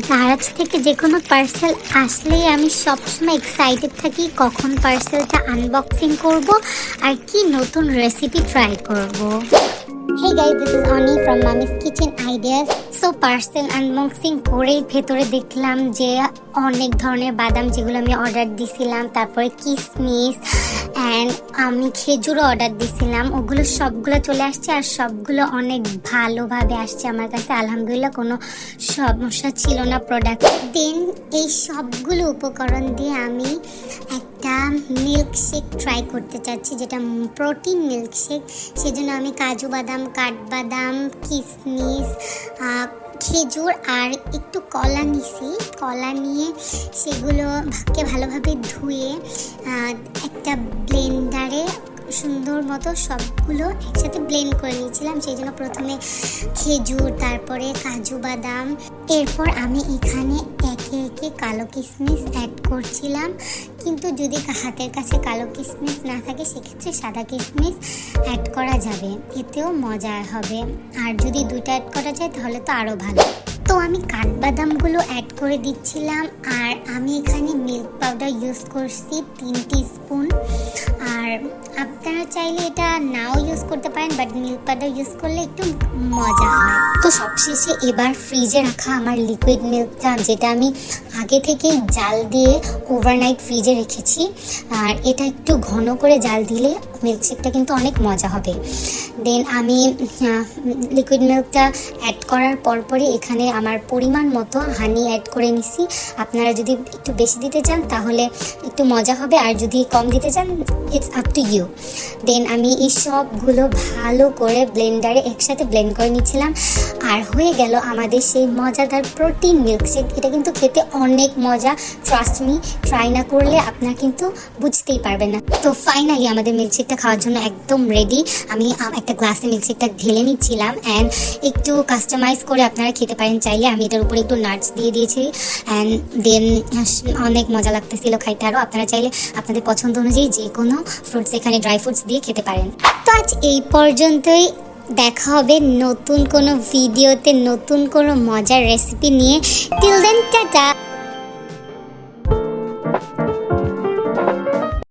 দারাজ থেকে যে কোনো পার্সেল আসলেই আমি সবসময় এক্সাইটেড থাকি কখন পার্সেলটা আনবক্সিং করব আর কি নতুন রেসিপি ট্রাই করব। Hey guys, this is Ani from Mommy's Kitchen Ideas. So parcel unboxing করেই ভেতরে দেখলাম যে অনেক ধরনের বাদাম যেগুলো আমি অর্ডার দিছিলাম, তারপরে কিশমিশ অ্যান্ড আমি খেজুরও অর্ডার দিছিলাম, ওগুলো সবগুলো চলে আসছে আর সবগুলো অনেক ভালোভাবে আসছে আমার কাছে। আলহামদুলিল্লাহ, কোনো সমস্যা ছিল না প্রোডাক্ট। দেন এই সবগুলো উপকরণ দিয়ে আমি একটা মিল্কশেক ট্রাই করতে চাচ্ছি, যেটা প্রোটিন মিল্কশেক। সেজন্য আমি কাজু বাদাম, কাঠবাদাম, কিশমিশ, খেজুর আর একটু কলা নিছি। কলা নিয়ে সেগুলোকে ভালোভাবে ধুয়ে একটা ব্লেন্ডারে সুন্দর মতো সবগুলো একসাথে ব্লেন্ড করে নিয়েছিলাম। সেই জন্য প্রথমে খেজুর, তারপরে কাজু বাদাম, এরপর আমি এখানে একে একে কালো কিশমিশ অ্যাড করছিলাম। কিন্তু যদি হাতের কাছে কালো কিশমিশ না থাকে সেক্ষেত্রে সাদা কিশমিশ অ্যাড করা যাবে, এতেও মজা হবে। আর যদি দুইটা অ্যাড করা যায় তাহলে তো আরও ভালো। তো আমি কাঠবাদামগুলো অ্যাড করে দিচ্ছিলাম আর আমি এখানে মিল্ক পাউডার ইউজ করছি 3 টিস্পুন। আর আপনারা চাইলে এটা নাও ইউজ করতে পারেন, বাট মিল্ক পাউডার ইউজ করলে একটু মজা হয়। তো সবশেষে এবার ফ্রিজে রাখা আমার লিকুইড মিল্কটা, যেটা আমি আগে থেকেই জাল দিয়ে ওভারনাইট ফ্রিজে রেখেছি, আর এটা একটু ঘন করে জাল দিলে মিল্কশেকটা কিন্তু অনেক মজা হবে। দেন আমি লিকুইড মিল্কটা অ্যাড করার পরপরই এখানে আমার পরিমাণ মতো হানি অ্যাড করে নিছি। আপনারা যদি একটু বেশি দিতে চান তাহলে একটু মজা হবে, আর যদি কম দিতে চান ইটস আপ টু ইউ। দেন আমি এই সবগুলো ভালো করে ব্লেন্ডারে একসাথে ব্লেন্ড করে নিচ্ছিলাম, আর হয়ে গেল আমাদের সেই মজাদার প্রোটিন মিল্কশেক। এটা কিন্তু খেতে অনেক মজা, ট্রাস্ট মি, ট্রাই না করলে আপনারা কিন্তু বুঝতেই পারবেন না। তো ফাইনালি আমাদের মিল্কশেকটা খাওয়ার জন্য একদম রেডি। আমি একটা গ্লাসে মিল্কশেকটা ঢেলে নিচ্ছিলাম অ্যান্ড একটু কাস্টমাইজ করে আপনারা খেতে পারেন চাইলে। আমি এটার উপরে একটু নাটস দিয়ে দিয়েছি অ্যান্ড দেন অনেক মজা লাগতেছিল খাইতে। আরও আপনারা চাইলে আপনাদের পছন্দ অনুযায়ী যে কোনো ফ্রুটস এখানে ড্রাই ফ্রুটস দিয়ে খেতে পারেন। তো আজ এই পর্যন্তই, দেখা হবে নতুন কোনো ভিডিওতে নতুন কোনো মজার রেসিপি নিয়ে। Till then tata.